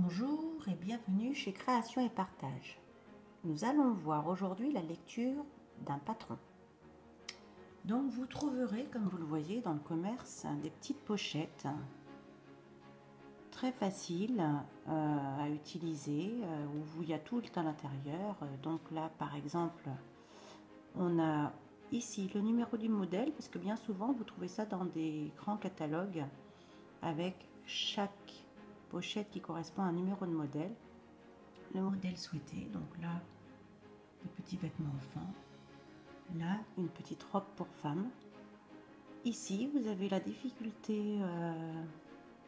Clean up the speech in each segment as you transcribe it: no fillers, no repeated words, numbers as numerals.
Bonjour et bienvenue chez Création et Partage. Nous allons voir aujourd'hui la lecture d'un patron. Donc vous trouverez, comme vous le voyez dans le commerce, des petites pochettes très faciles à utiliser, où il y a tout à l'intérieur. Donc là par exemple, on a ici le numéro du modèle, parce que bien souvent vous trouvez ça dans des grands catalogues avec chaque pochette qui correspond à un numéro de modèle, le modèle souhaité. Donc là, des petits vêtements enfants, là une petite robe pour femme. Ici vous avez la difficulté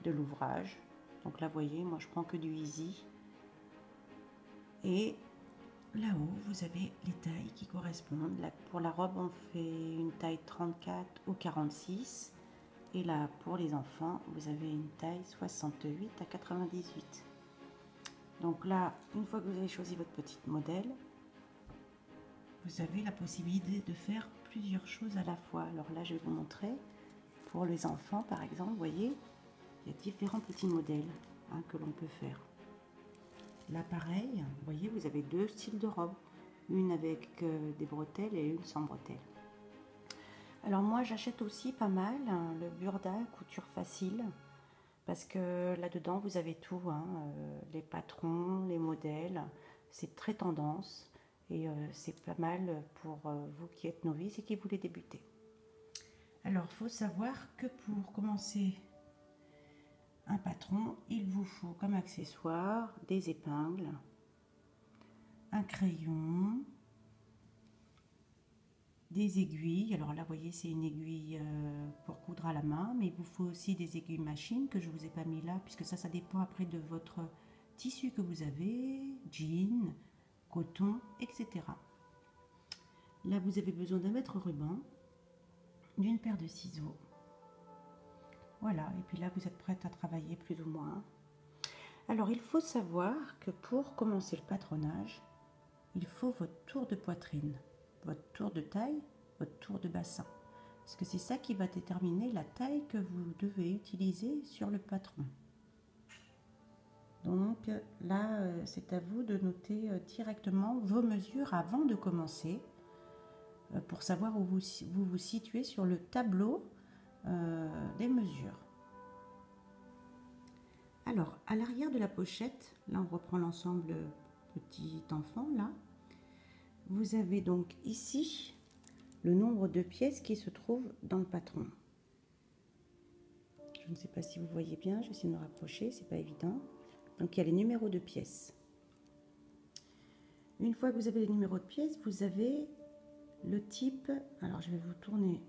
de l'ouvrage, donc là vous voyez, moi je prends que du easy, et là-haut vous avez les tailles qui correspondent. Là, pour la robe on fait une taille 34 ou 46, et là pour les enfants vous avez une taille 68 à 98. Donc là, une fois que vous avez choisi votre petit modèle, vous avez la possibilité de faire plusieurs choses à la fois. Alors là, je vais vous montrer. Pour les enfants, par exemple, vous voyez, il y a différents petits modèles que l'on peut faire. Là, pareil, vous voyez, vous avez deux styles de robe. Une avec des bretelles et une sans bretelles. Alors moi, j'achète aussi pas mal le Burda couture facile, parce que là-dedans, vous avez tout, les patrons, les modèles. C'est très tendance. Et c'est pas mal pour vous qui êtes novice et qui voulez débuter. Alors, il faut savoir que pour commencer un patron, il vous faut comme accessoire des épingles, un crayon, des aiguilles. Alors là, vous voyez, c'est une aiguille pour coudre à la main, mais il vous faut aussi des aiguilles machine que je ne vous ai pas mis là, puisque ça dépend après de votre tissu que vous avez, jean, coton, etc. Là, vous avez besoin d'un mètre ruban, d'une paire de ciseaux. Voilà, et puis là, vous êtes prête à travailler plus ou moins. Alors, il faut savoir que pour commencer le patronage, il faut votre tour de poitrine, votre tour de taille, votre tour de bassin. Parce que c'est ça qui va déterminer la taille que vous devez utiliser sur le patron. Donc là, c'est à vous de noter directement vos mesures avant de commencer, pour savoir où vous vous situez sur le tableau des mesures. Alors, à l'arrière de la pochette, là on reprend l'ensemble petit enfant, là, vous avez donc ici le nombre de pièces qui se trouvent dans le patron. Je ne sais pas si vous voyez bien, je vais essayer de me rapprocher, c'est pas évident. Donc il y a les numéros de pièces. Une fois que vous avez les numéros de pièces, vous avez le type. Alors je vais vous tourner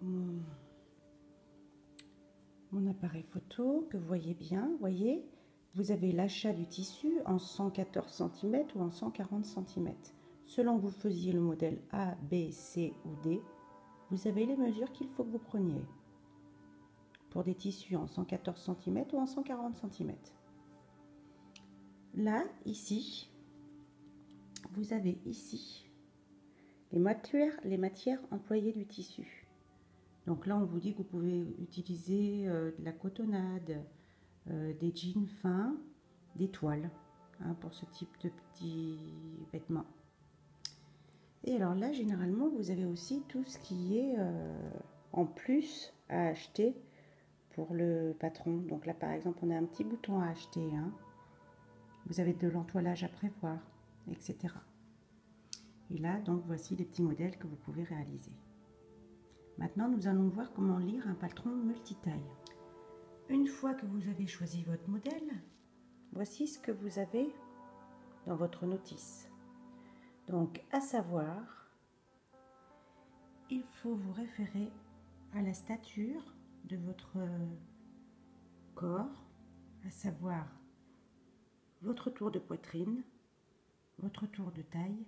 mon appareil photo, que vous voyez bien. Vous voyez, vous avez l'achat du tissu en 114 cm ou en 140 cm. Selon que vous faisiez le modèle A, B, C ou D, vous avez les mesures qu'il faut que vous preniez. Pour des tissus en 114 cm ou en 140 cm. Là, ici, vous avez ici les matières employées du tissu. Donc là, on vous dit que vous pouvez utiliser de la cotonnade, des jeans fins, des toiles, pour ce type de petits vêtements. Et alors là, généralement, vous avez aussi tout ce qui est en plus à acheter pour le patron. Donc là, par exemple, on a un petit bouton à acheter. Vous avez de l'entoilage à prévoir, etc. Et là, donc, voici les petits modèles que vous pouvez réaliser. Maintenant, nous allons voir comment lire un patron multitaille. Une fois que vous avez choisi votre modèle, voici ce que vous avez dans votre notice. Donc, à savoir, il faut vous référer à la stature de votre corps, à savoir votre tour de poitrine, votre tour de taille,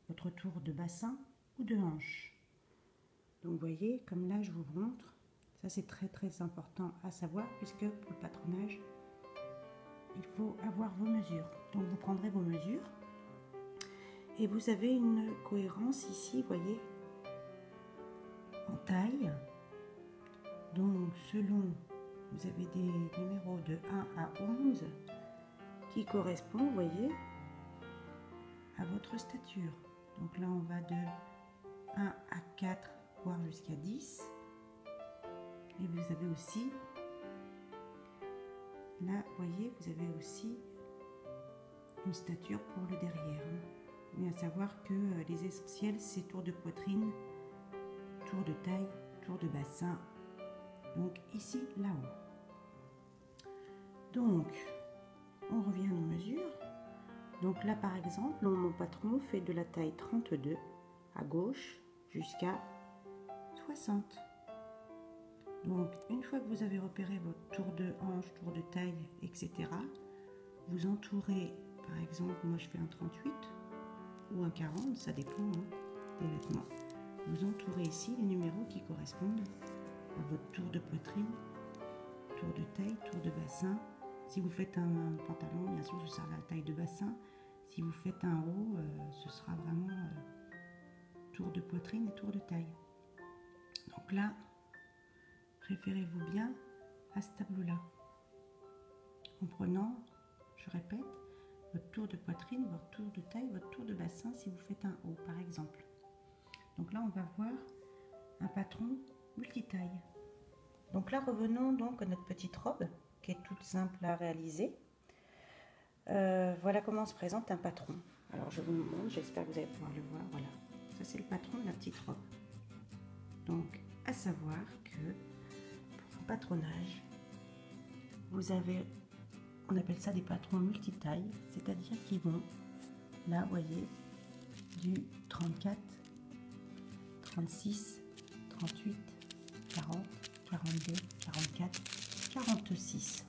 votre tour de bassin ou de hanche. Donc vous voyez, comme là je vous montre, ça c'est très très important à savoir, puisque pour le patronage, il faut avoir vos mesures. Donc vous prendrez vos mesures et vous avez une cohérence ici, vous voyez, en taille. Donc selon, vous avez des numéros de 1 à 11 qui correspond, vous voyez, à votre stature. Donc là, on va de 1 à 4, voire jusqu'à 10. Et vous avez aussi, là, vous voyez, vous avez aussi une stature pour le derrière. Mais à savoir que les essentiels, c'est tour de poitrine, tour de taille, tour de bassin. Donc ici, là-haut. Donc, on revient à nos mesures. Donc là, par exemple, mon patron fait de la taille 32 à gauche jusqu'à 60. Donc, une fois que vous avez repéré votre tour de hanche, tour de taille, etc., vous entourez, par exemple, moi je fais un 38 ou un 40, ça dépend des vêtements. Vous entourez ici les numéros qui correspondent à votre tour de poitrine, tour de taille, tour de bassin. Si vous faites un pantalon, bien sûr, ce sera la taille de bassin. Si vous faites un haut, ce sera vraiment tour de poitrine et tour de taille. Donc là, préférez-vous bien à ce tableau-là. En prenant, je répète, votre tour de poitrine, votre tour de taille, votre tour de bassin si vous faites un haut, par exemple. Donc là, on va voir un patron multitaille. Donc là, revenons donc à notre petite robe, qui est toute simple à réaliser. Voilà comment se présente un patron. Alors je vous le montre, j'espère que vous allez pouvoir le voir. Voilà, ça c'est le patron de la petite robe. Donc à savoir que pour un patronage, vous avez, on appelle ça des patrons multitailles, c'est-à-dire qu'ils vont, là vous voyez, du 34, 36, 38, 40, 42, 44, 46.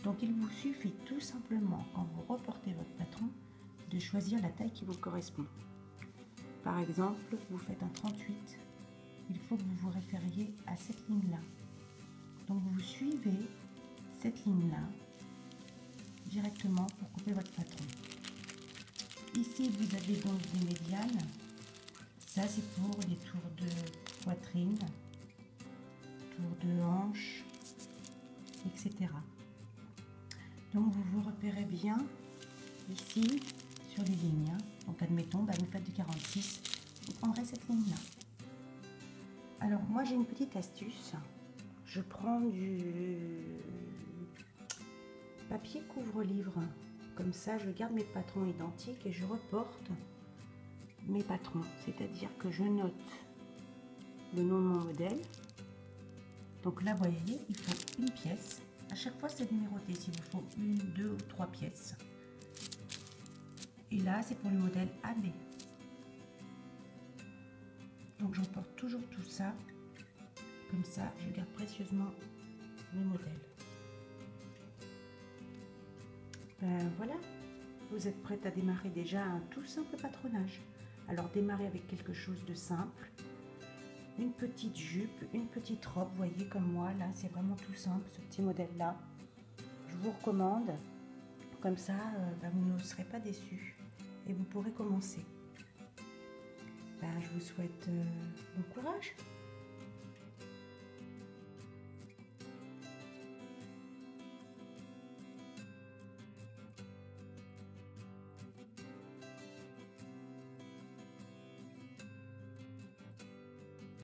Donc il vous suffit tout simplement, quand vous reportez votre patron, de choisir la taille qui vous correspond. Par exemple, vous faites un 38, il faut que vous vous référiez à cette ligne-là. Donc vous suivez cette ligne-là directement pour couper votre patron. Ici, vous avez donc des médianes. Ça, c'est pour les tours de poitrine, tours de hanche, etc. Donc vous vous repérez bien ici sur les lignes. Donc admettons, vous faites du 46, vous prendrez cette ligne-là. Alors moi j'ai une petite astuce. Je prends du papier couvre-livre. Comme ça, je garde mes patrons identiques et je reporte mes patrons. C'est-à-dire que je note le nom de mon modèle. Donc là, vous voyez, il faut une pièce. À chaque fois, c'est numéroté. S'il vous faut une, deux ou trois pièces. Et là, c'est pour le modèle AB. Donc, j'emporte toujours tout ça. Comme ça, je garde précieusement mes modèles. Voilà, vous êtes prête à démarrer déjà un tout simple patronage. Alors, démarrez avec quelque chose de simple. Une petite jupe, une petite robe, vous voyez comme moi, là, c'est vraiment tout simple, ce petit modèle-là. Je vous recommande, comme ça, vous ne serez pas déçus et vous pourrez commencer. Je vous souhaite bon courage.